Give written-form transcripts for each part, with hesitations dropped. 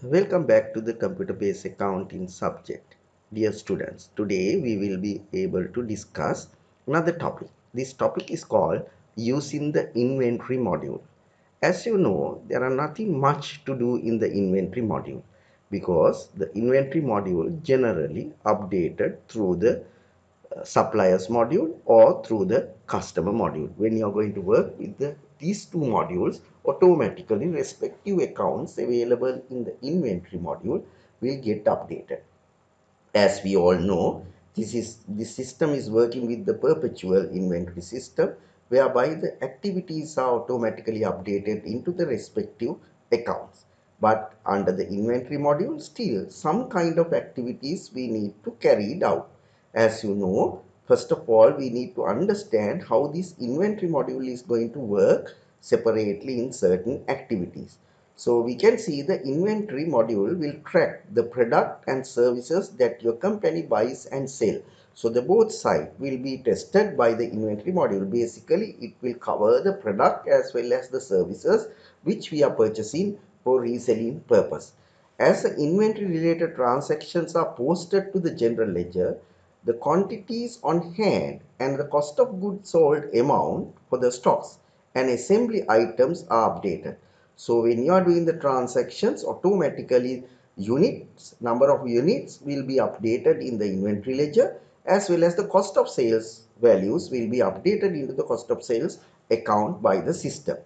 Welcome back to the computer-based accounting subject. Dear students, today we will be able to discuss another topic. This topic is called using the inventory module. As you know, there are nothing much to do in the inventory module because the inventory module generally updated through the suppliers module or through the customer module. When you are going to work with these two modules, automatically respective accounts available in the inventory module will get updated. As we all know, this system is working with the perpetual inventory system, whereby the activities are automatically updated into the respective accounts. But under the inventory module, still some kind of activities we need to carry it out. As you know, first of all, we need to understand how this inventory module is going to work separately in certain activities. So we can see the inventory module will track the product and services that your company buys and sell. So the both side will be tested by the inventory module. Basically, it will cover the product as well as the services which we are purchasing for reselling purpose. As the inventory related transactions are posted to the general ledger, the quantities on hand and the cost of goods sold amount for the stocks and assembly items are updated. So when you are doing the transactions, automatically number of units will be updated in the inventory ledger, as well as the cost of sales values will be updated into the cost of sales account by the system.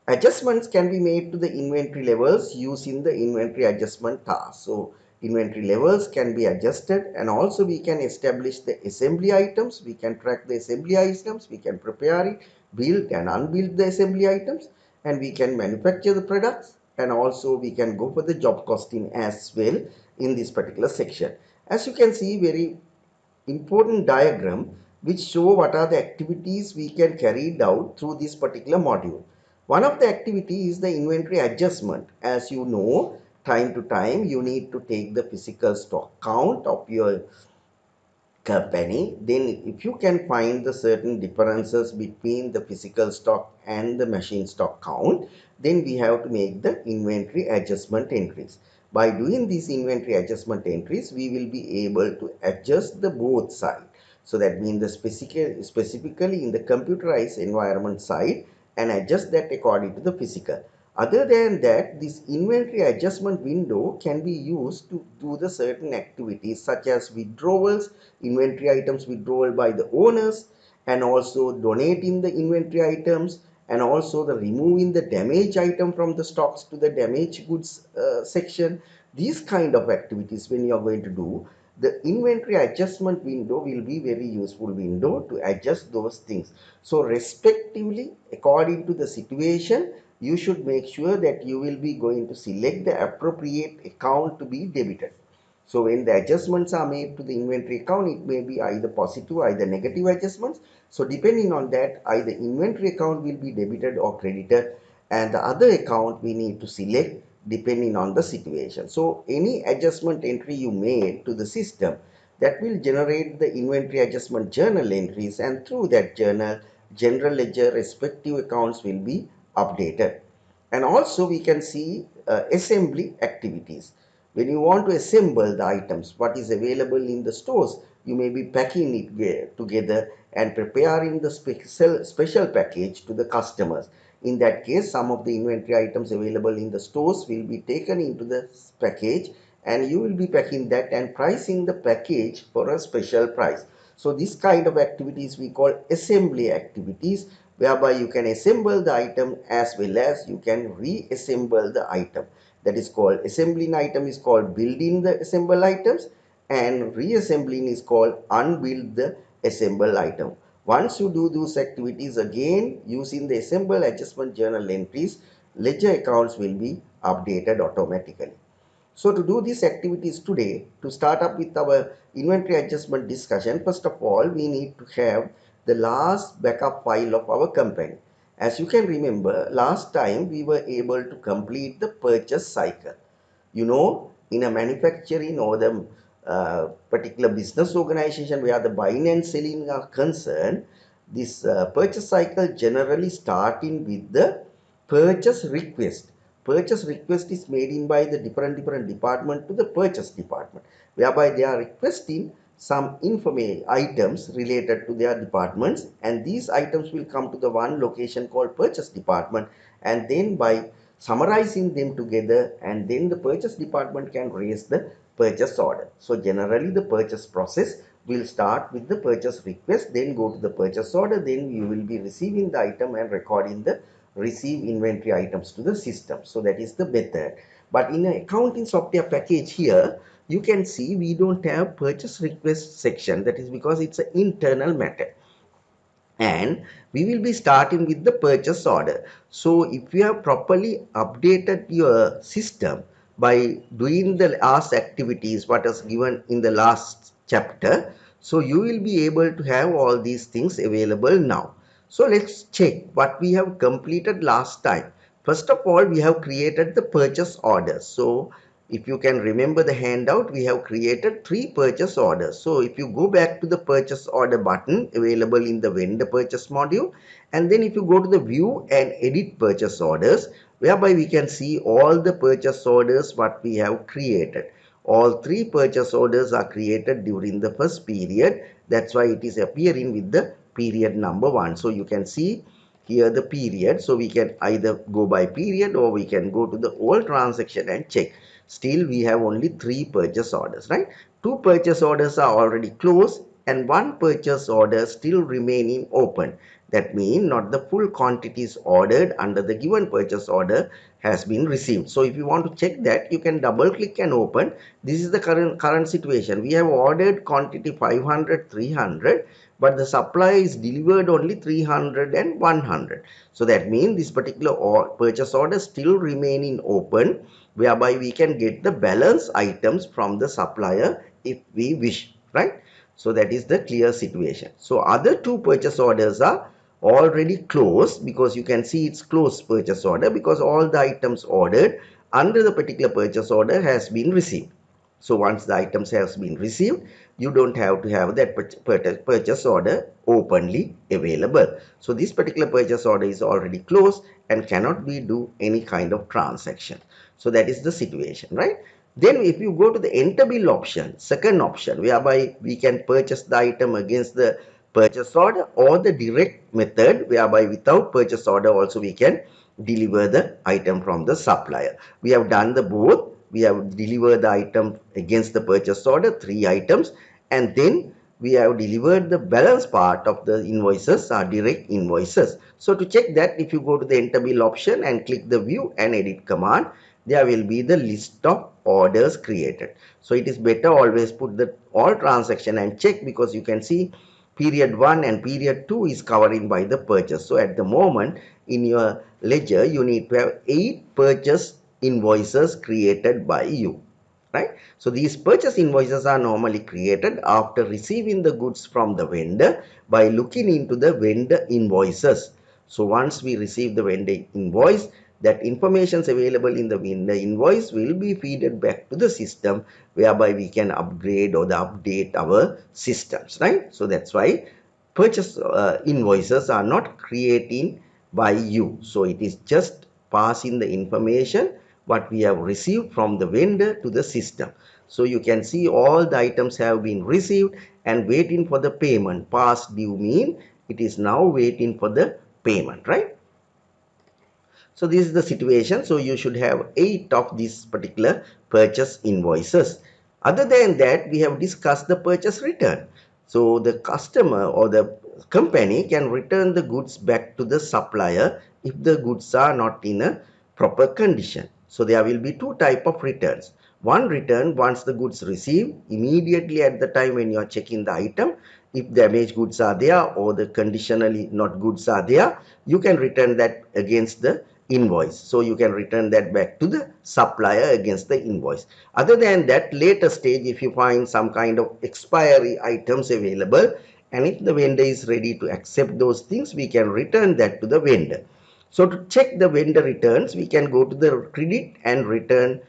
Adjustments can be made to the inventory levels using the inventory adjustment task. So inventory levels can be adjusted, and also we can establish the assembly items. We can track the assembly items. We can prepare it, build and unbuild the assembly items, and we can manufacture the products, and also we can go for the job costing as well in this particular section. As you can see, very important diagram which show what are the activities we can carry out through this particular module. One of the activity is the inventory adjustment. As you know, time to time you need to take the physical stock count of your company. Then if you can find the certain differences between the physical stock and the machine stock count, then we have to make the inventory adjustment entries. By doing these inventory adjustment entries, we will be able to adjust the both side. So that means the specifically in the computerized environment side, and adjust that according to the physical. Other than that, this inventory adjustment window can be used to do the certain activities such as withdrawals, inventory items withdrawal by the owners, and also donating the inventory items, and also the removing the damaged item from the stocks to the damaged goods section. These kind of activities, when you are going to do, the inventory adjustment window will be very useful window to adjust those things. So respectively, according to the situation, you should make sure that you will be going to select the appropriate account to be debited. So when the adjustments are made to the inventory account, it may be either positive, either negative adjustments. So depending on that, either inventory account will be debited or credited, and the other account we need to select depending on the situation. So any adjustment entry you made to the system, that will generate the inventory adjustment journal entries, and through that journal, general ledger respective accounts will be updated. And also we can see assembly activities. When you want to assemble the items what is available in the stores, you may be packing it together and preparing the special package to the customers. In that case, some of the inventory items available in the stores will be taken into the package, and you will be packing that and pricing the package for a special price. So this kind of activities we call assembly activities, whereby you can assemble the item as well as you can reassemble the item. That is called assembling item is called building the assemble items, and reassembling is called unbuild the assemble item. Once you do those activities again using the assemble adjustment journal entries, ledger accounts will be updated automatically. So to do these activities today, to start up with our inventory adjustment discussion, first of all, we need to have the last backup file of our company. As you can remember, last time we were able to complete the purchase cycle. You know, in a manufacturing or the particular business organization where the buying and selling are concerned, this purchase cycle generally starting with the purchase request. purchase request is made in by the different department to the purchase department, whereby they are requesting some information items related to their departments, and these items will come to the one location called purchase department, and then by summarizing them together, and then the purchase department can raise the purchase order. So generally the purchase process will start with the purchase request, then go to the purchase order, then you will be receiving the item and recording the receive inventory items to the system. So that is the method. But in an accounting software package here, you can see we don't have purchase request section. That is because it's an internal matter, and we will be starting with the purchase order. So if you have properly updated your system by doing the last activities what is given in the last chapter, so you will be able to have all these things available now. So let's check what we have completed last time. First of all, we have created the purchase order. So if you can remember the handout, we have created 3 purchase orders. So if you go back to the purchase order button available in the vendor purchase module, and then if you go to the view and edit purchase orders, whereby we can see all the purchase orders what we have created. All 3 purchase orders are created during the first period. That's why it is appearing with the period number 1. So you can see here the period. So we can either go by period or we can go to the old transaction and check. Still we have only 3 purchase orders, right? 2 purchase orders are already closed and 1 purchase order still remaining open. That means not the full quantities ordered under the given purchase order has been received. So if you want to check that, you can double click and open. This is the current situation. We have ordered quantity 500, 300, but the supply is delivered only 300 and 100. So that means this particular purchase order still remaining open, whereby we can get the balance items from the supplier if we wish, right? So that is the clear situation. So other 2 purchase orders are already closed, because you can see it's closed purchase order because all the items ordered under the particular purchase order has been received. So once the items has been received, you don't have to have that purchase order openly available. So this particular purchase order is already closed and cannot be do any kind of transaction. So that is the situation, right? Then if you go to the enter bill option, second option, whereby we can purchase the item against the purchase order, or the direct method whereby without purchase order also we can deliver the item from the supplier. We have done the both. We have delivered the item against the purchase order, 3 items, and then we have delivered the balance part of the invoices are direct invoices. So to check that, if you go to the enter bill option and click the view and edit command, there will be the list of orders created. So it is better always put the all transaction and check, because you can see period 1 and period 2 is covering by the purchase. So at the moment in your ledger you need to have 8 purchase invoices created by you, right? So these purchase invoices are normally created after receiving the goods from the vendor by looking into the vendor invoices. So once we receive the vendor invoice, that information is available in the vendor invoice will be fed back to the system, whereby we can upgrade or update our systems, right? So that's why purchase invoices are not created by you. So it is just passing the information what we have received from the vendor to the system. So you can see all the items have been received and waiting for the payment. Past due mean it is now waiting for the payment, right? So this is the situation. So you should have 8 of these particular purchase invoices. Other than that, we have discussed the purchase return. So the customer or the company can return the goods back to the supplier if the goods are not in a proper condition. So there will be 2 type of returns. One return once the goods received, immediately at the time when you are checking the item, if damaged goods are there or the conditionally not goods are there, you can return that against the invoice. So you can return that back to the supplier against the invoice. Other than that, later stage, if you find some kind of expiry items available, and if the vendor is ready to accept those things, we can return that to the vendor. So to check the vendor returns, we can go to the credit and return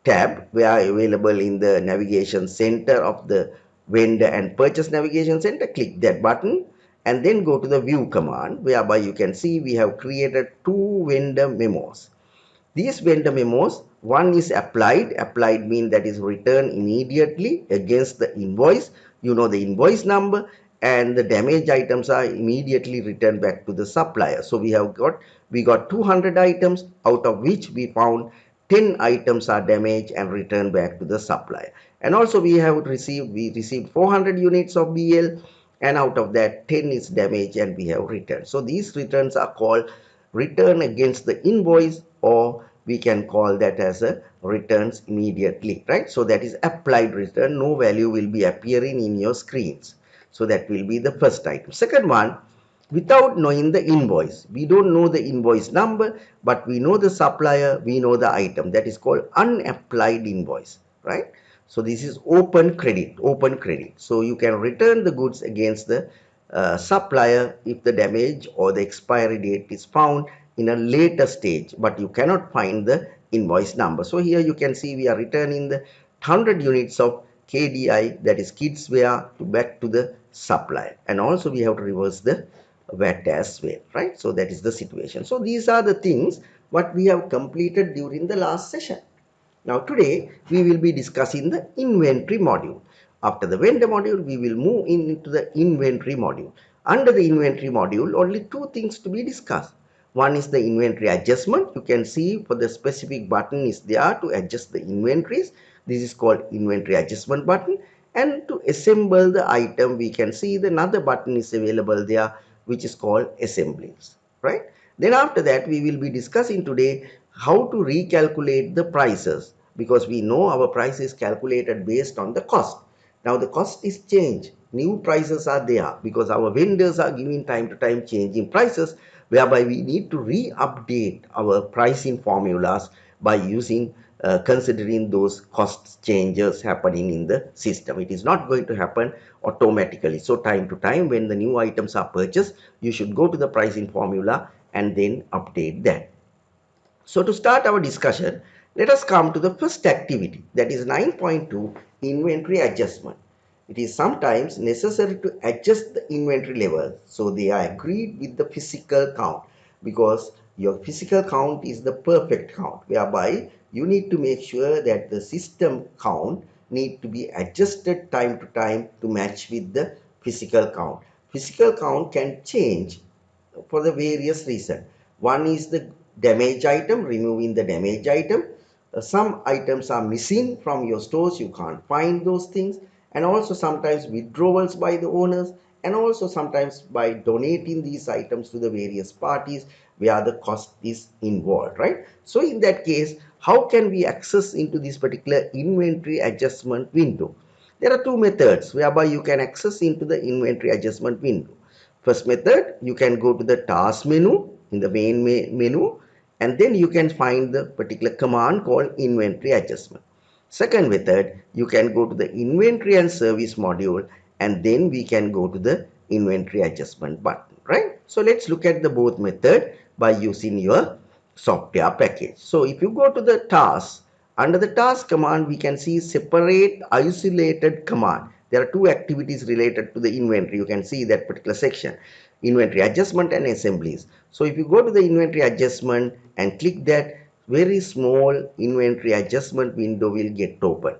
tab, where available in the navigation center of the vendor and purchase navigation center. Click that button and then go to the view command, whereby you can see we have created 2 vendor memos. These vendor memos, one is applied. Applied means that is returned immediately against the invoice. You know the invoice number, and the damaged items are immediately returned back to the supplier. So we got 200 items, out of which we found 10 items are damaged and returned back to the supplier. And also we received 400 units of BL, and out of that 10 is damaged and we have returned. So these returns are called return against the invoice, or we can call that as a returns immediately, right? So that is applied return. No value will be appearing in your screens. So that will be the first item. Second one, without knowing the invoice. We don't know the invoice number, but we know the supplier, we know the item. That is called unapplied invoice, right? So this is open credit, open credit. So you can return the goods against the supplier if the damage or the expiry date is found in a later stage, but you cannot find the invoice number. So here you can see we are returning the 100 units of KDI, that is kids wear, back to the supplier, and also we have to reverse the VAT as well, right? So that is the situation. So these are the things what we have completed during the last session. Now today we will be discussing the inventory module. After the vendor module, we will move into the inventory module. Under the inventory module, only two things to be discussed. One is the inventory adjustment. You can see for the specific button is there to adjust the inventories. This is called inventory adjustment button. And to assemble the item, we can see the another button is available there, which is called assemblies, right? Then after that, we will be discussing today how to recalculate the prices, because we know our price is calculated based on the cost. Now the cost is changed. New prices are there because our vendors are giving time to time changing prices, whereby we need to re-update our pricing formulas by using considering those cost changes happening in the system. It is not going to happen automatically. So time to time when the new items are purchased, you should go to the pricing formula and then update that. So to start our discussion, let us come to the first activity, that is 9.2, inventory adjustment. It is sometimes necessary to adjust the inventory level so they are agreed with the physical count, because your physical count is the perfect count, whereby you need to make sure that the system count need to be adjusted time to time to match with the physical count. Physical count can change for the various reasons. One is the damaged item, removing the damaged item. Some items are missing from your stores, you can't find those things, and also sometimes withdrawals by the owners, and also sometimes by donating these items to the various parties where the cost is involved, right? So in that case, how can we access into this particular inventory adjustment window? There are two methods whereby you can access into the inventory adjustment window. First method, you can go to the task menu in the main menu, and then you can find the particular command called inventory adjustment. Second method, you can go to the inventory and service module, and then we can go to the inventory adjustment button, right? So let's look at the both method by using your software package. So if you go to the task, under the task command, we can see separate isolated command. There are two activities related to the inventory. You can see that particular section, inventory adjustment and assemblies. So if you go to the inventory adjustment and click that, very small inventory adjustment window will get open,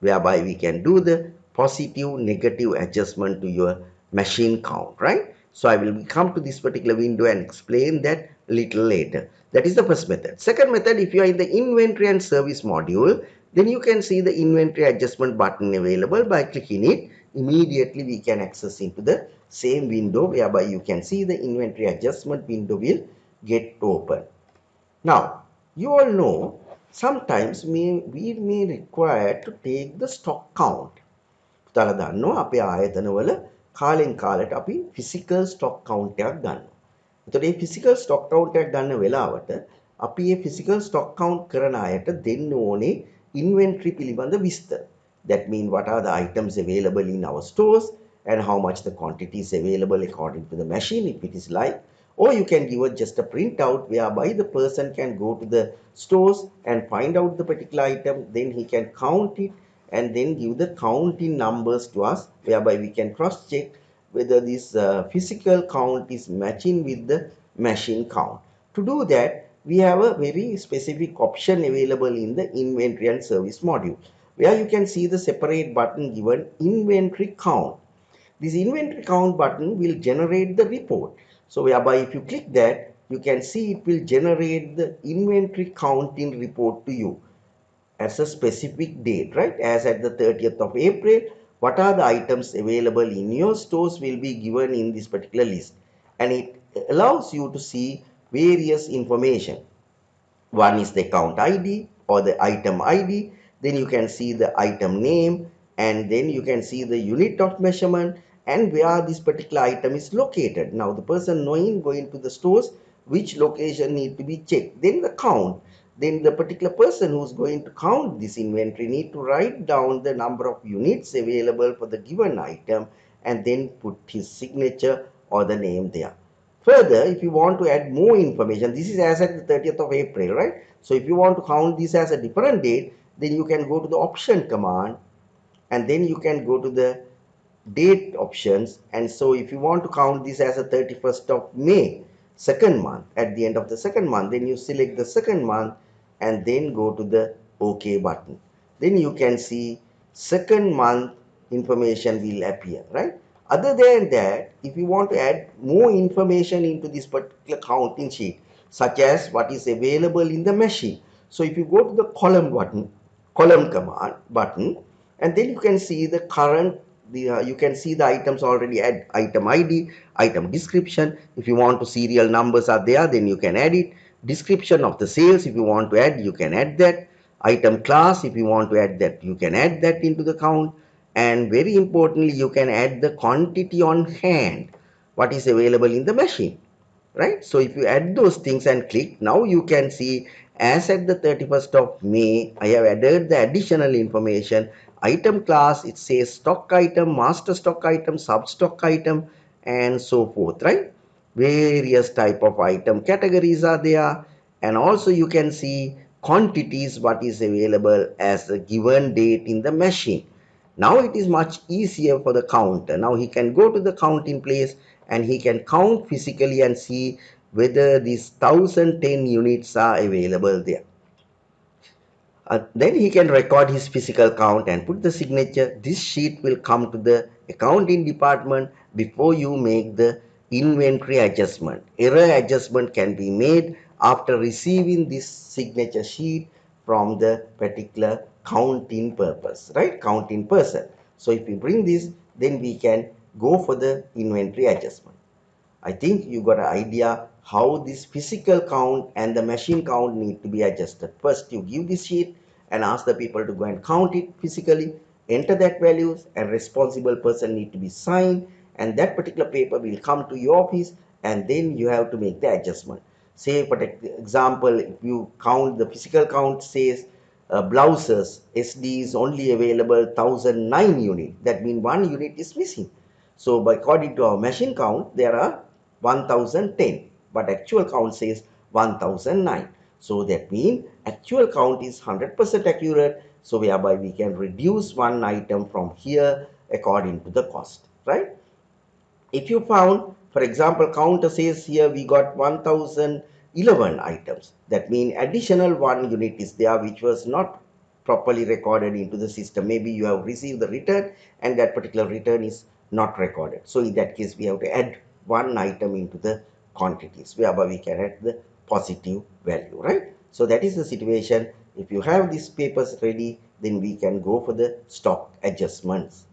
whereby we can do the positive negative adjustment to your machine count, right? So I will come to this particular window and explain that a little later. That is the first method. Second method, if you are in the inventory and service module, then you can see the inventory adjustment button available. By clicking it, immediately we can access into the same window, whereby you can see the inventory adjustment window will get open. Now, you all know sometimes we may require to take the stock count. පුතාලා දන්නවා අපේ ආයතනවල කාලෙන් කාලට අපි physical stock count එකක් ගන්නවා. එතකොට මේ physical stock count එකක් ගන්න වෙලාවට අපි මේ physical stock count කරන අයට දෙන්න ඕනේ inventory පිළිබඳ විස්තර. That means what are the items available in our stores and how much the quantity is available according to the machine, if it is like. Or you can give it just a printout whereby the person can go to the stores and find out the particular item, then he can count it and then give the counting numbers to us, whereby we can cross check whether this physical count is matching with the machine count. To do that, we have a very specific option available in the inventory and service module, where you can see the separate button given inventory count. This inventory count button will generate the report. So whereby if you click that, you can see it will generate the inventory counting report to you as a specific date, right? As at the 30th of April, what are the items available in your stores will be given in this particular list. And it allows you to see various information. One is the account ID or the item ID. Then you can see the item name, and then you can see the unit of measurement and where this particular item is located. Now the person knowing going to the stores which location need to be checked. Then the count. Then the particular person who's going to count this inventory need to write down the number of units available for the given item and then put his signature or the name there. Further, if you want to add more information, this is as at the 30th of April, right? So if you want to count this as a different date, then you can go to the option command and then you can go to the date options. And so if you want to count this as a 31st of May, second month, at the end of the second month, then you select the second month and then go to the OK button. Then you can see second month information will appear, right? Other than that, if you want to add more information into this particular counting sheet, such as what is available in the machine. So if you go to the column command button, and then you can see the current you can see the items already add item ID, item description. If you want to serial numbers are there, then you can add it. Description of the sales, if you want to add, you can add that. Item class, if you want to add that, you can add that into the count. And very importantly, you can add the quantity on hand, what is available in the machine, right? So if you add those things and click, now you can see as at the 31st of May, I have added the additional information. Item class, it says stock item, master stock item, sub stock item, and so forth, right? Various type of item categories are there. And also you can see quantities, what is available as a given date in the machine. Now it is much easier for the counter. Now he can go to the counting place and he can count physically and see whether these 1010 units are available there. Then he can record his physical count and put the signature. This sheet will come to the accounting department before you make the inventory adjustment. Error adjustment can be made after receiving this signature sheet from the particular counting purpose, right? Counting person. So if we bring this, then we can go for the inventory adjustment. I think you got an idea how this physical count and the machine count need to be adjusted. First, you give this sheet and ask the people to go and count it physically, enter that values, and responsible person need to be signed, and that particular paper will come to your office, and then you have to make the adjustment. Say for example, if you count the physical count says blouses SD is only available 1009 unit, that means one unit is missing. So by according to our machine count, there are 1010, but actual count says 1009. So that means actual count is 100% accurate. So whereby we can reduce one item from here according to the cost, right? If you found, for example, counter says here we got 1011 items. That means additional one unit is there which was not properly recorded into the system. Maybe you have received the return and that particular return is not recorded. So in that case, we have to add one item into the quantities, whereby we can add the positive value, right? So that is the situation. If you have these papers ready, then we can go for the stock adjustments.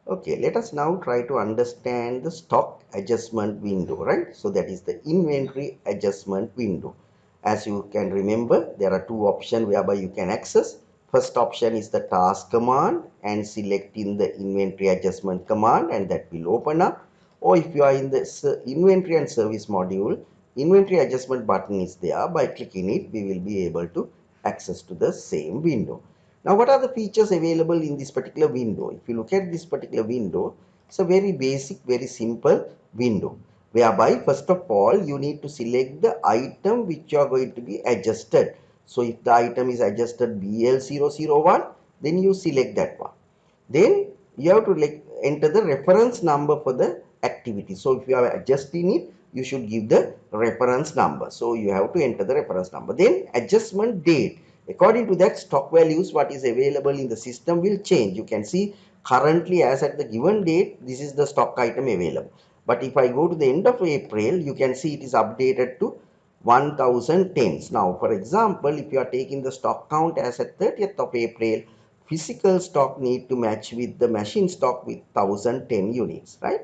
Okay, let us now try to understand the stock adjustment window, right? So that is the inventory adjustment window. As you can remember, there are two options whereby you can access. First option is the task command and selecting the inventory adjustment command, and that will open up. Or if you are in the inventory and service module, inventory adjustment button is there. By clicking it, we will be able to access to the same window. Now, what are the features available in this particular window? If you look at this particular window, it's a very basic, very simple window, whereby first of all, you need to select the item which you are going to be adjusted. So if the item is adjusted BL001, then you select that one. Then you have to enter the reference number for the activity. So if you are adjusting it, you should give the reference number. So you have to enter the reference number. Then adjustment date. According to that, stock values what is available in the system will change. You can see currently as at the given date, this is the stock item available. But if I go to the end of April, you can see it is updated to 1010. Now, for example, if you are taking the stock count as at 30th of April, physical stock need to match with the machine stock with 1010 units, right?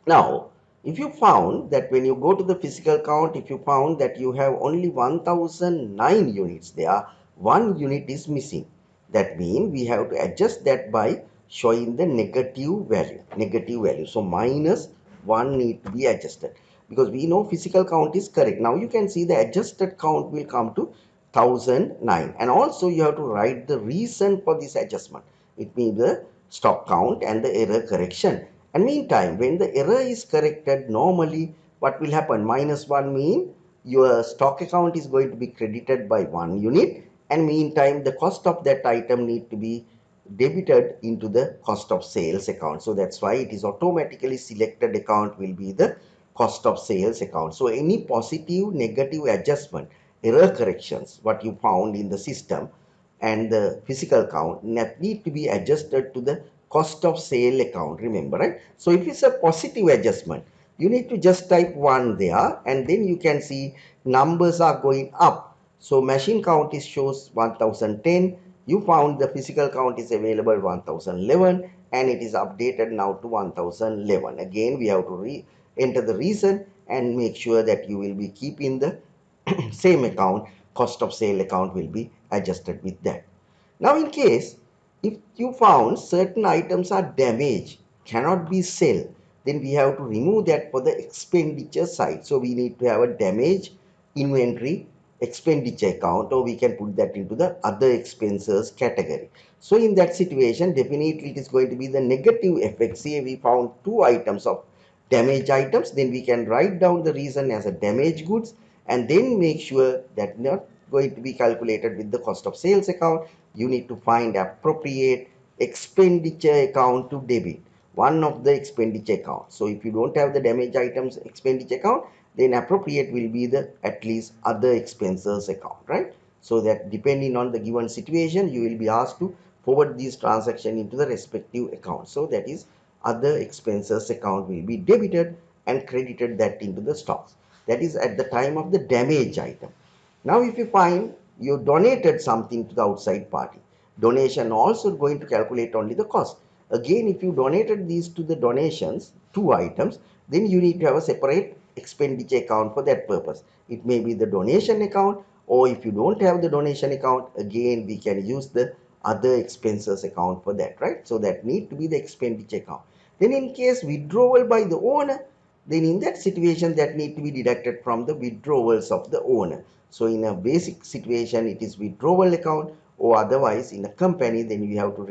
Now, if you found that when you go to the physical count, if you found that you have only 1009 units there, one unit is missing. That means we have to adjust that by showing the negative value. Negative value. So minus 1 need to be adjusted because we know physical count is correct. Now you can see the adjusted count will come to 1009, and also you have to write the reason for this adjustment. It means the stock count and the error correction. And meantime, when the error is corrected, normally what will happen? Minus 1 mean your stock account is going to be credited by 1 unit, and meantime the cost of that item need to be debited into the cost of sales account. So that's why it is automatically selected account will be the cost of sales account. So any positive, negative adjustment, error corrections, what you found in the system and the physical count need to be adjusted to the cost of sale account, remember, right? So if it's a positive adjustment, you need to just type 1 there, and then you can see numbers are going up. So machine count is shows 1010. You found the physical count is available 1011, and it is updated now to 1011. Again, we have to enter the reason and make sure that you will be keeping the same account. Cost of sale account will be adjusted with that. Now in case if you found certain items are damaged, cannot be sold, then we have to remove that for the expenditure side. So we need to have a damage inventory expenditure account, or we can put that into the other expenses category. So in that situation, definitely it is going to be the negative effect. Say we found two items of damaged items, then we can write down the reason as a damaged goods, and then make sure that not going to be calculated with the cost of sales account. You need to find appropriate expenditure account to debit one of the expenditure account. So if you don't have the damaged items expenditure account, then appropriate will be the at least other expenses account, right? So that depending on the given situation, you will be asked to forward these transaction into the respective account. So that is other expenses account will be debited and credited that into the stocks. That is at the time of the damage item. Now if you find you donated something to the outside party, donation also going to calculate only the cost. Again, if you donated these to the donations, two items, then you need to have a separate expenditure account for that purpose. It may be the donation account, or if you don't have the donation account, again we can use the other expenses account for that, right? So that need to be the expenditure account. Then in case withdrawal by the owner, then in that situation that need to be deducted from the withdrawals of the owner. So in a basic situation, it is withdrawal account, or otherwise in a company, then you have to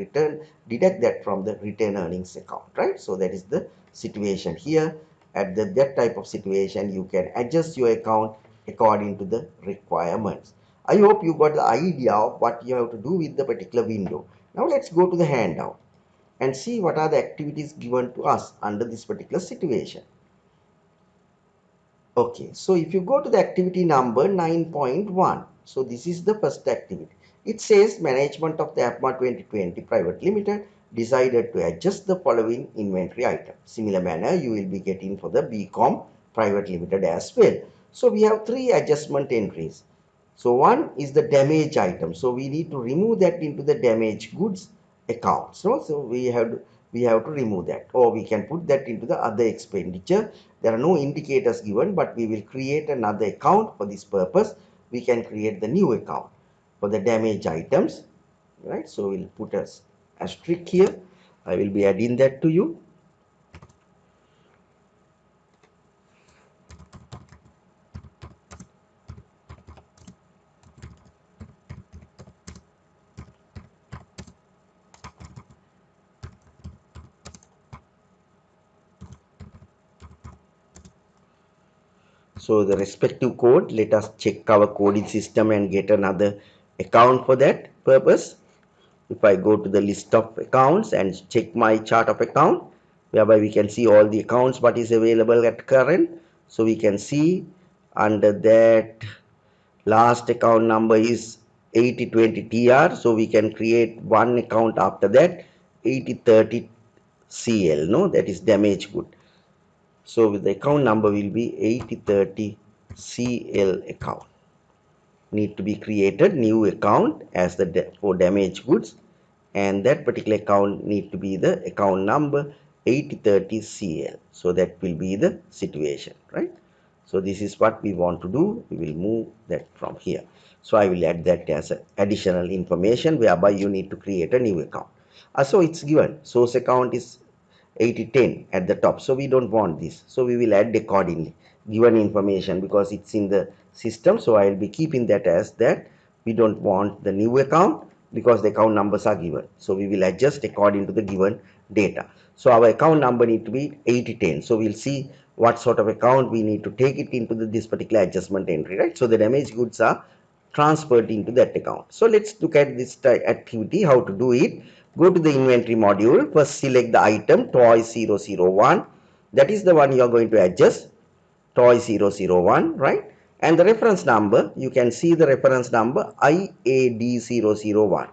deduct that from the retained earnings account, right? So that is the situation here. At that type of situation, you can adjust your account according to the requirements. I hope you got the idea of what you have to do with the particular window. Now let's go to the handout and see what are the activities given to us under this particular situation. Okay, so if you go to the activity number 9.1, so this is the first activity. It says management of the APMA 2020 Private Limited decided to adjust the following inventory item. Similar manner you will be getting for the BCom Private Limited as well. So we have three adjustment entries. So one is the damage item. So we need to remove that into the damaged goods account. So we have to remove that, or we can put that into the other expenditure. There are no indicators given, but we will create another account for this purpose. We can create the new account for the damaged items, right? So we'll put a asterisk here. I will be adding that to you. So the respective code, let us check our coding system and get another account for that purpose. If I go to the list of accounts and check my chart of account, whereby we can see all the accounts what is available at current. So we can see under that last account number is 8020 TR. So we can create one account after that, 8030 CL, no, that is damage good. So the account number will be 8030 CL account. Need to be created new account as the for damaged goods, and that particular account need to be the account number 8030 CL. So that will be the situation, right? So this is what we want to do. We will move that from here. So I will add that as additional information whereby you need to create a new account. So it's given source account is 8010 at the top, so we don't want this, so we will add accordingly given information because it's in the system. So I will be keeping that as that. We don't want the new account because the account numbers are given, so we will adjust according to the given data. So our account number need to be 8010. So we'll see what sort of account we need to take it into this particular adjustment entry, right? So the damaged goods are transferred into that account. So let's look at this activity, how to do it. Go to the inventory module. First select the item toy 001. That is the one you are going to adjust, toy 001, right? And the reference number, you can see the reference number IAD001.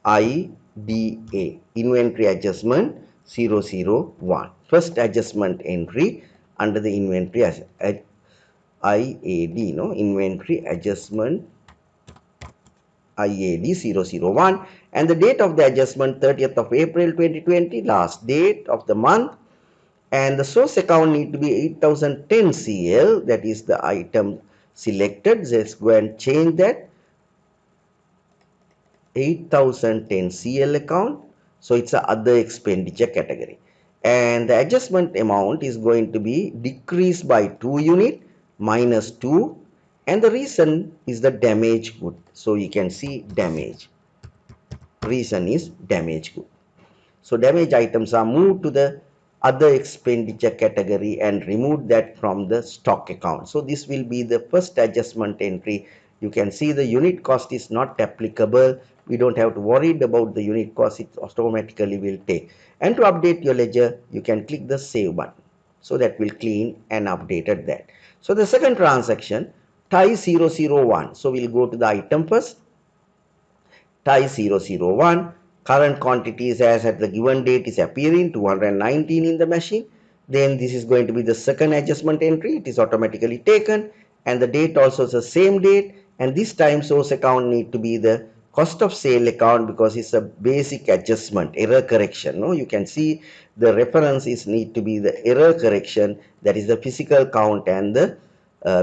IDA, inventory adjustment 001. First adjustment entry under the inventory as IAD, no, inventory adjustment IAD 001, and the date of the adjustment 30th of April 2020, last date of the month, and the source account need to be 8010 CL, that is the item selected. Just go and change that 8010 CL account. So it's a other expenditure category, and the adjustment amount is going to be decreased by 2 unit minus 2, and the reason is the damage good. So you can see damage, reason is damage good. So damage items are moved to the other expenditure category and remove that from the stock account. So this will be the first adjustment entry. You can see the unit cost is not applicable. We don't have to worry about the unit cost. It automatically will take. And to update your ledger, you can click the save button. So that will clean and updated that. So the second transaction, tie 001. So we'll go to the item first. Tie 001. Current quantities as at the given date is appearing 219 in the machine. Then this is going to be the second adjustment entry. It is automatically taken, and the date also is the same date, and this time source account need to be the cost of sale account because it's a basic adjustment, error correction. No, you can see the reference is need to be the error correction, that is the physical count, and the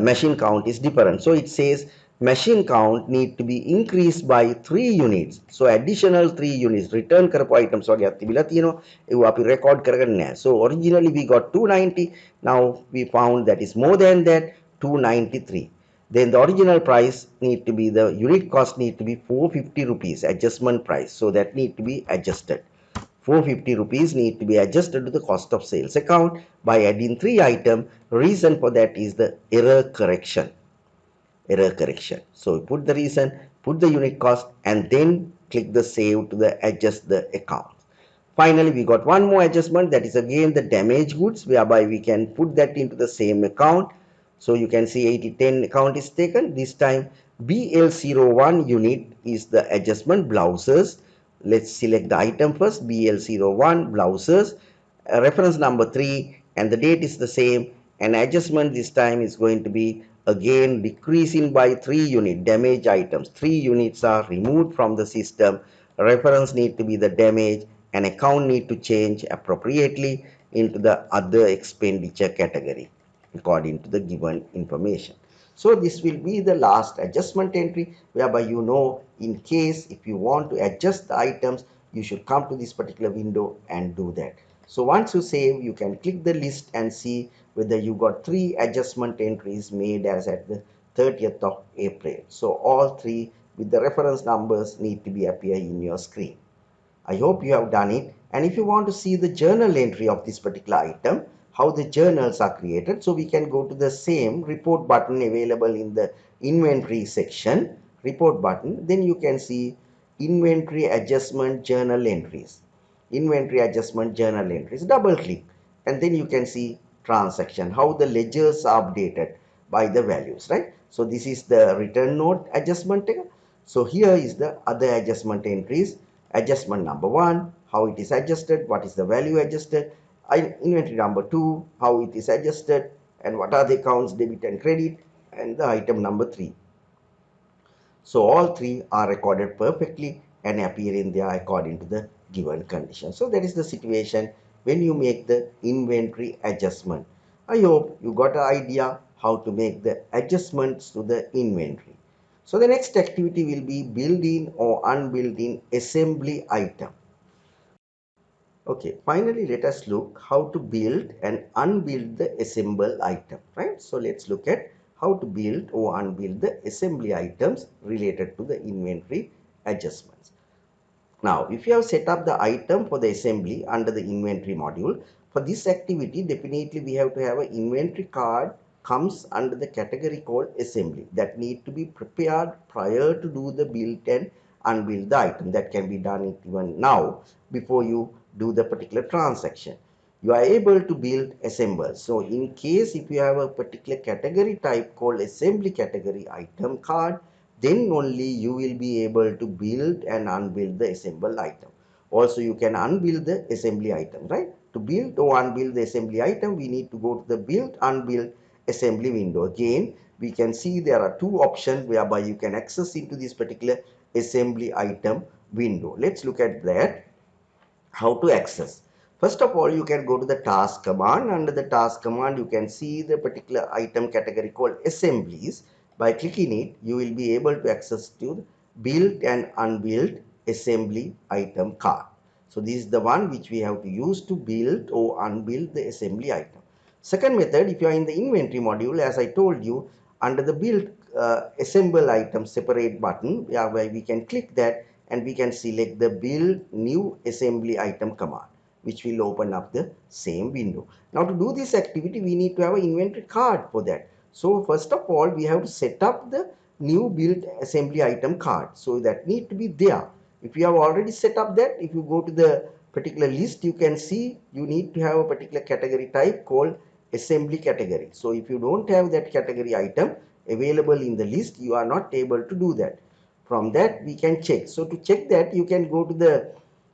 machine count is different. So it says machine count need to be increased by 3 units. So additional 3 units return කරපු items වගේ අතිබිලා තියෙනවා. ඒව අපි record කරගෙන නැහැ. So originally we got 290. Now we found that is more than that, 293. Then the original price need to be, the unit cost need to be 450 rupees adjustment price. So that need to be adjusted. 450 rupees need to be adjusted to the cost of sales account by adding 3 items. Reason for that is the error correction. Error correction. So put the reason, put the unit cost, and then click the save to the adjust the account. Finally, we got one more adjustment, that is again the damaged goods, whereby we can put that into the same account. So you can see 8010 account is taken. This time BL01 unit is the adjustment, blouses. Let's select the item first, BL01 blouses, reference number 3, and the date is the same, and adjustment this time is going to be again decreasing by 3 unit, damage items. 3 units are removed from the system. Reference need to be the damage, and account need to change appropriately into the other expenditure category according to the given information. So this will be the last adjustment entry, whereby you know, in case if you want to adjust the items, you should come to this particular window and do that. So once you save, you can click the list and see whether you got 3 adjustment entries made as at the 30th of April. So all 3 with the reference numbers need to be appear in your screen. I hope you have done it. And if you want to see the journal entry of this particular item, how the journals are created, so we can go to the same report button available in the inventory section, report button. Then you can see inventory adjustment journal entries. Inventory adjustment journal entries. Double click, and then you can see transaction, how the ledgers are updated by the values, right? So this is the return note adjustment. So here is the other adjustment entries. Adjustment number 1, how it is adjusted, what is the value adjusted. Inventory number 2, how it is adjusted, and what are the accounts debit and credit, and the item number 3. So all three are recorded perfectly and appear in there according to the given condition. So that is the situation when you make the inventory adjustment. I hope you got an idea how to make the adjustments to the inventory. So the next activity will be build in or unbuilt in assembly item. Okay, finally let us look how to build and unbuild the assemble item, right? So let's look at how to build or unbuild the assembly items related to the inventory adjustments. Now, if you have set up the item for the assembly under the inventory module, for this activity, definitely we have to have an inventory card comes under the category called assembly that need to be prepared prior to do the build and unbuild the item. That can be done even now before you do the particular transaction. You are able to build assemble. So in case if you have a particular category type called assembly category item card, then only you will be able to build and unbuild the assembled item. Also, you can unbuild the assembly item, right? To build or unbuild the assembly item, we need to go to the build unbuild assembly window. Again, we can see there are two options whereby you can access into this particular assembly item window. Let's look at that, how to access. First of all, you can go to the task command. Under the task command, you can see the particular item category called assemblies. By clicking it, you will be able to access to build and unbuild assembly item card. So this is the one which we have to use to build or unbuild the assembly item. Second method, if you are in the inventory module, as I told you, under the build assemble item separate button, where we can click that and we can select the build new assembly item command, which will open up the same window. Now to do this activity, we need to have an inventory card for that. So first of all, we have to set up the new build assembly item card. So that need to be there. If you have already set up that, if you go to the particular list, you can see you need to have a particular category type called assembly category. So if you don't have that category item available in the list, you are not able to do that. From that we can check. So to check that, you can go to the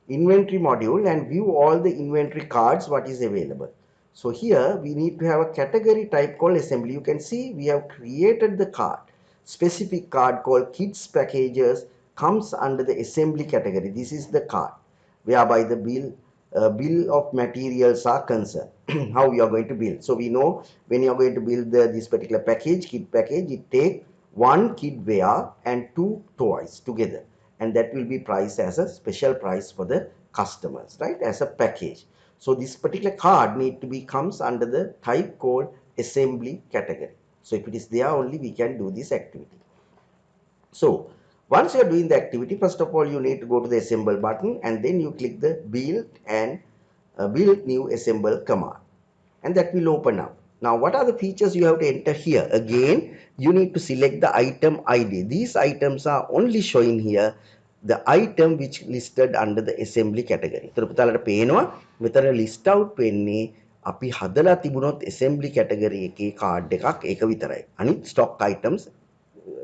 inventory module and view all the inventory cards what is available. So here we need to have a category type called assembly. You can see we have created the card. Specific card called kids packages comes under the assembly category. This is the card whereby the bill of materials are concerned. How we are going to build. So we know when you are going to build this particular package, kit package, it take one kid wear and two toys together, and that will be priced as a special price for the customers, right, as a package. So this particular card need to be comes under the type called assembly category. So if it is there only, we can do this activity. So once you are doing the activity, first of all, you need to go to the assemble button and then you click the build and build new assemble command, and that will open up. Now what are the features you have to enter here? Again, you need to select the item ID. These items are only showing here the item which listed under the assembly category. So පුතාලට පේනවා මෙතන list out වෙන්නේ අපි හදලා තිබුණොත් assembly category එකේ card එකක් ඒක විතරයි. අනිත් stock items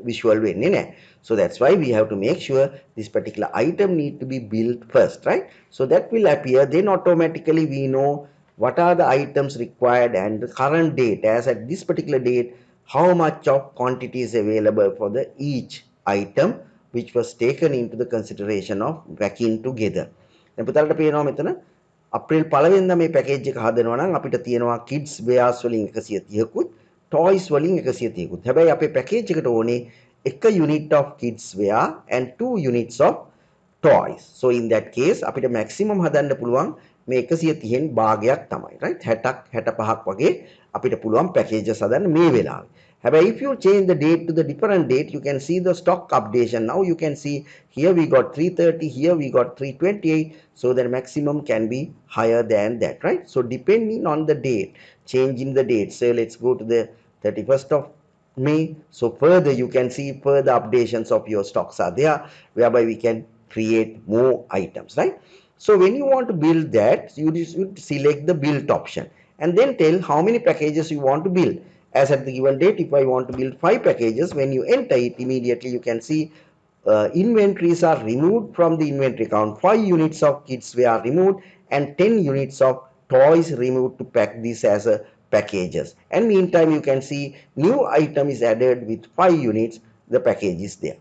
visual වෙන්නේ නැහැ. So that's why we have to make sure this particular item need to be built first, right? So that will appear, then automatically we know what are the items required and the current date, as at this particular date how much of quantity is available for the each item which was taken into the consideration of packing together. දැන් පුතාලට පේනවා මෙතන අප්‍රේල් 1 වෙනිදා මේ package එක හදනවා නම් අපිට තියෙනවා kids wears වලින් 130කුත් toys වලින් 130කුත්. හැබැයි අපේ පැකේජ් එකට ඕනේ එක unit of kids wear and 2 units of toys. So in that case අපිට maximum හදන්න පුළුවන් මේ 130න් භාගයක් තමයි, right? 60ක් 65ක් වගේ අපිට පුළුවන් packages හදන්න මේ වෙලාවේ. However, if you change the date to the different date, you can see the stock updation. Now you can see here we got 330, here we got 328. So the maximum can be higher than that, right? So depending on the date, changing the date. So let's go to the 31st of May. So further you can see further updations of your stocks are there, whereby we can create more items, right? So when you want to build that, you should select the build option. and then tell how many packages you want to build. As at the given date, if I want to build 5 packages, when you enter it, immediately you can see inventories are removed from the inventory count. 5 units of kids were removed and 10 units of toys removed to pack this as a packages. And meantime, you can see new item is added with 5 units. The package is there,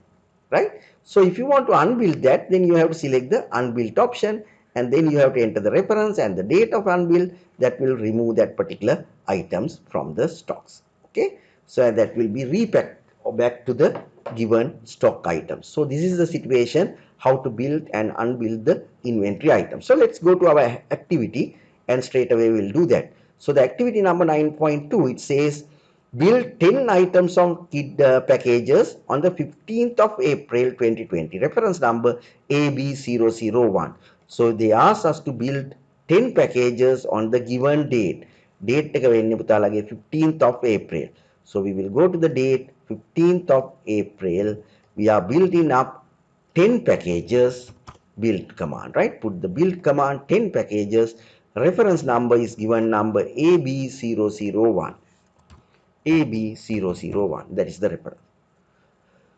right? So if you want to unbuild that, then you have to select the unbuilt option, and then you have to enter the reference and the date of unbuild. That will remove that particular items from the stocks. Okay, so that will be repacked back to the given stock items. So this is the situation how to build and unbuild the inventory items. So let's go to our activity, and straight away we'll do that. So the activity number 9.2, it says build 10 items of kit packages on the 15th of April 2020. Reference number AB001. So they asked us to build 10 packages on the given date. Date 15th of April. So we will go to the date 15th of April. We are building up 10 packages. Build command, right? Put the build command 10 packages. Reference number is given number AB001. AB001, that is the reference.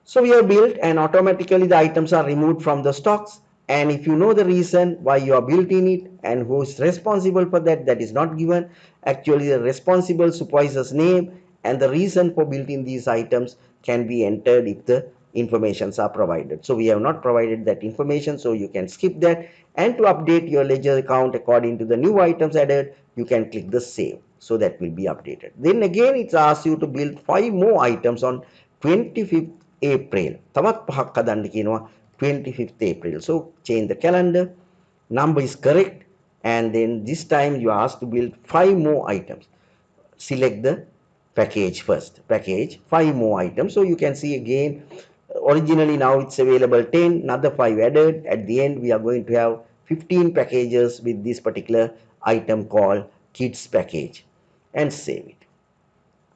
So we have built, and automatically the items are removed from the stocks. And if you know the reason why you are building it and who is responsible for that, that is not given. Actually, the responsible supervisor's name and the reason for building these items can be entered if the informations are provided. So we have not provided that information, so you can skip that. And to update your ledger account according to the new items added, you can click the save. So that will be updated. Then again, it asks you to build 5 more items on 25th April. තවත් පහක් හදන්න කියනවා 25th April. So change the calendar. Number is correct, and then this time you are asked to build 5 more items. Select the package first. Package 5 more items. So you can see again, originally now it's available 10, another 5 added. At the end, we are going to have 15 packages with this particular item called kids package, and save it.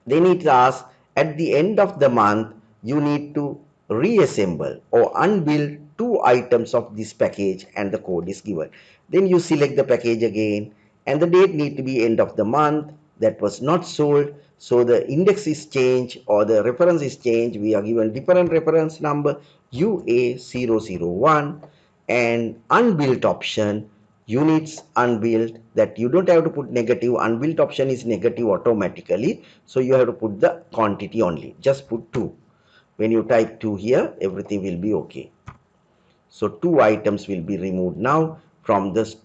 Then it asks at the end of the month you need to reassemble or unbuild 2 items of this package, and the code is given. Then you select the package again, and the date need to be end of the month. That was not sold, so the index is changed or the reference is changed. We are given different reference number UA001, and unbuilt option units unbuilt, that you don't have to put negative. Unbuilt option is negative automatically, so you have to put the quantity only. Just put 2. When you type 2 here, everything will be okay. So 2 items will be removed now from this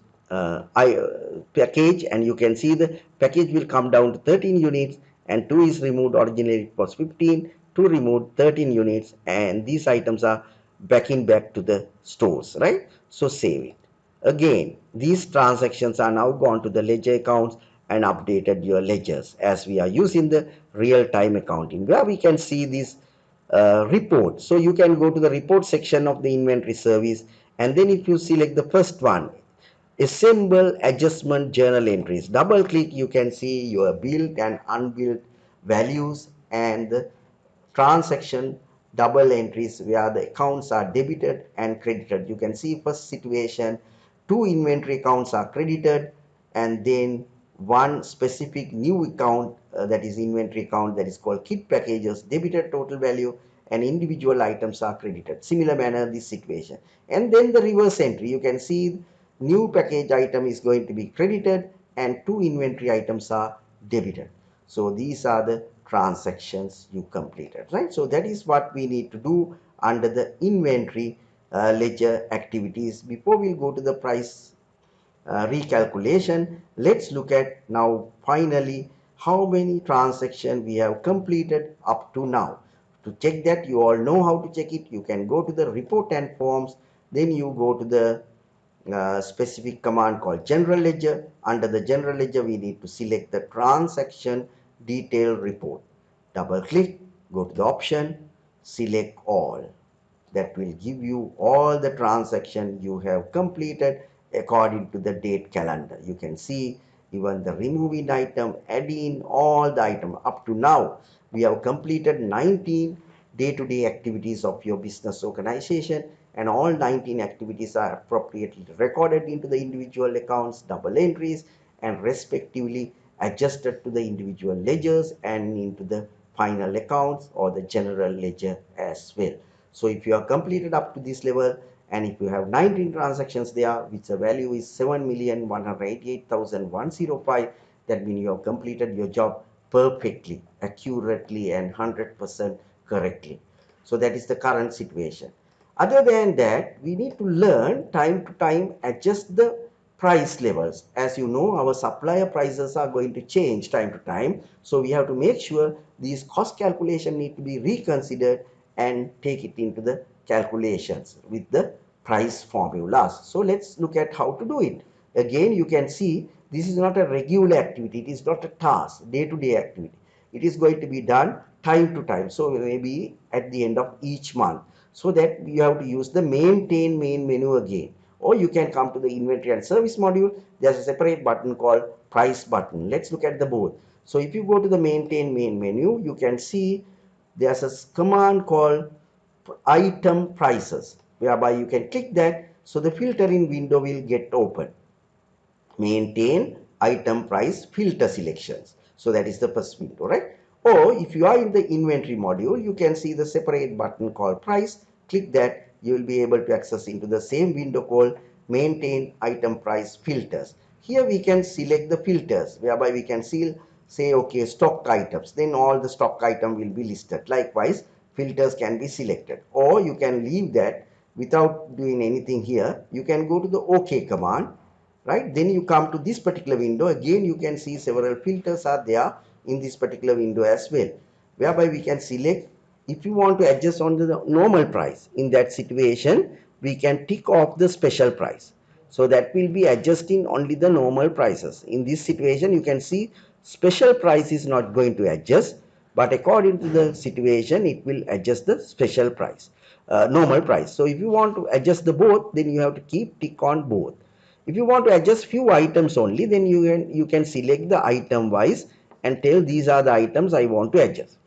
package, and you can see the package will come down to 13 units, and 2 is removed. Originally it was 15, 2 removed, 13 units, and these items are backing back to the stores, right? So save it. Again, these transactions are now gone to the ledger accounts and updated your ledgers, as we are using the real-time accounting, where we can see this report. So you can go to the report section of the inventory service, and then if you select the first one, assemble adjustment journal entries, double click, you can see your billed and unbilled values and the transaction double entries where the accounts are debited and credited. You can see first situation, 2 inventory accounts are credited, and then 1 specific new account, that is inventory account, that is called kit packages, debited total value, and individual items are credited. Similar manner this situation. And then the reverse entry, you can see new package item is going to be credited and 2 inventory items are debited. So these are the transactions you completed, right? So that is what we need to do under the inventory ledger activities. Before we go to the price recalculation, let's look at now finally how many transactions we have completed up to now. To check that, you all know how to check it. You can go to the report and forms, then you go to the specific command called general ledger. Under the general ledger, we need to select the transaction detail report. Double click, go to the option, select all. That will give you all the transactions you have completed according to the date calendar. You can see even the removing item, adding all the item. Up to now, we have completed 19 day-to-day activities of your business organization, and all 19 activities are appropriately recorded into the individual accounts, double entries, and respectively adjusted to the individual ledgers and into the final accounts or the general ledger as well. So if you are completed up to this level, and if you have 19 transactions there, which the value is 7,188,105, that means you have completed your job perfectly, accurately, and 100% correctly. So that is the current situation. Other than that, we need to learn time to time adjust the price levels. As you know, our supplier prices are going to change time to time. So we have to make sure these cost calculation need to be reconsidered and take it into the calculations with the price formulas. So let's look at how to do it. Again, you can see this is not a regular activity. It is not a task, day-to-day activity. It is going to be done time to time. So maybe at the end of each month. So that you have to use the maintain main menu again. Or you can come to the inventory and service module. There's a separate button called price button. Let's look at the both. So if you go to the maintain main menu, you can see there's a command called item prices, whereby you can click that, so the filtering window will get open. Maintain item price filter selections. So that is the first window, right? Or if you are in the inventory module, you can see the separate button called price. Click that, you will be able to access into the same window called maintain item price filters. Here we can select the filters, whereby we can say okay, stock items, then all the stock item will be listed. Likewise, filters can be selected, or you can leave that without doing anything here. You can go to the OK command, right? Then you come to this particular window. Again, you can see several filters are there in this particular window as well, whereby we can select if you want to adjust on the normal price. In that situation, we can tick off the special price, so that will be adjusting only the normal prices. In this situation, you can see special price is not going to adjust, but according to the situation, it will adjust the special price, normal price. So if you want to adjust the both, then you have to keep tick on both. If you want to adjust few items only, then you can select the item wise and tell these are the items I want to adjust.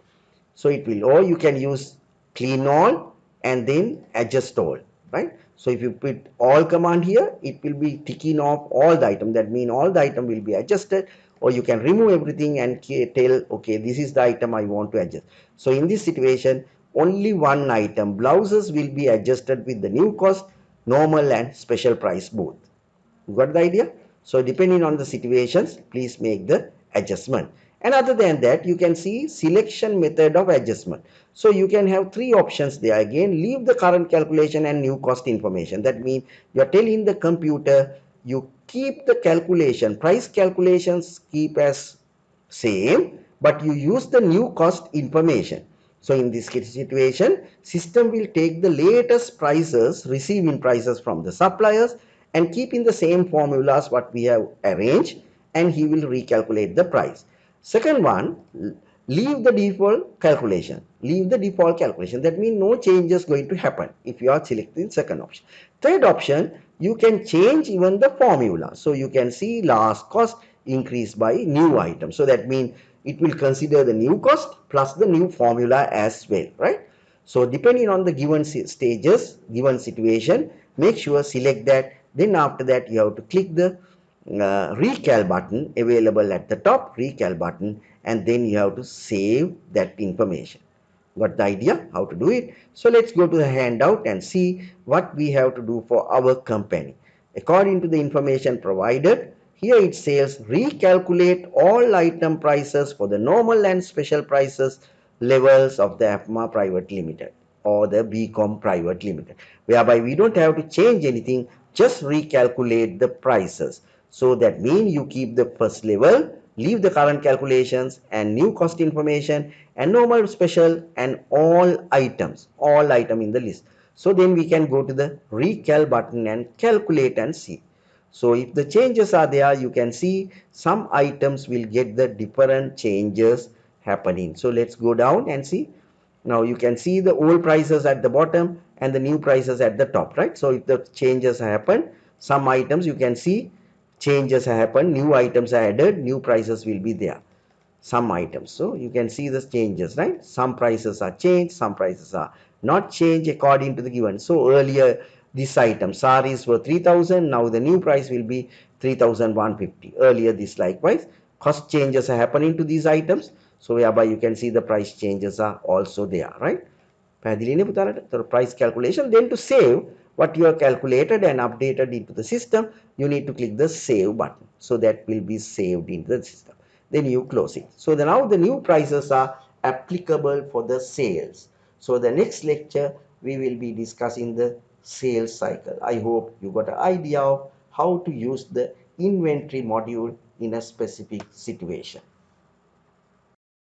So it will, or you can use clean all and then adjust all, right? So if you put all command here, it will be ticking off all the item. That means all the item will be adjusted. Or you can remove everything and tell okay, this is the item I want to adjust. So in this situation, only one item, blouses, will be adjusted with the new cost, normal and special price both. You got the idea? So depending on the situations, please make the adjustment. And other than that, you can see selection method of adjustment. So you can have three options there. Again, leave the current calculation and new cost information. That means you are telling the computer you keep the calculation, price calculations keep as same, but you use the new cost information. So in this situation, system will take the latest prices, receiving prices from the suppliers, and keep in the same formulas what we have arranged, and he will recalculate the price. Second one, leave the default calculation. Leave the default calculation. That means no changes going to happen if you are selecting second option. Third option, you can change even the formula. So you can see last cost increased by new item. So that means it will consider the new cost plus the new formula as well, right? So depending on the given stages, given situation, make sure select that. Then after that, you have to click the recal button available at the top, recal button, and then you have to save that information. Got the idea how to do it? So let's go to the handout and see what we have to do for our company. According to the information provided, here it says recalculate all item prices for the normal and special prices levels of the APMA Private Limited or the BCom Private Limited, whereby we don't have to change anything, just recalculate the prices. So that means you keep the first level, leave the current calculations and new cost information and normal, special, and all item in the list. So then we can go to the recal button and calculate and see. So if the changes are there, you can see some items will get the different changes happening. So let's go down and see. Now you can see the old prices at the bottom and the new prices at the top, right? So if the changes happen, some items you can see changes happen, new items are added, new prices will be there. Some items, so you can see the changes, right? Some prices are changed, some prices are not changed according to the given. So earlier this item saris were 3,000, now the new price will be 3,150. Earlier this likewise cost changes are happening to these items, so whereby you can see the price changes are also there, right? The price calculation, then to save what you have calculated and updated into the system, you need to click the save button, so that will be saved into the system. Then you close it. So now the new prices are applicable for the sales. So the next lecture we will be discussing the sales cycle. I hope you got an idea of how to use the inventory module in a specific situation.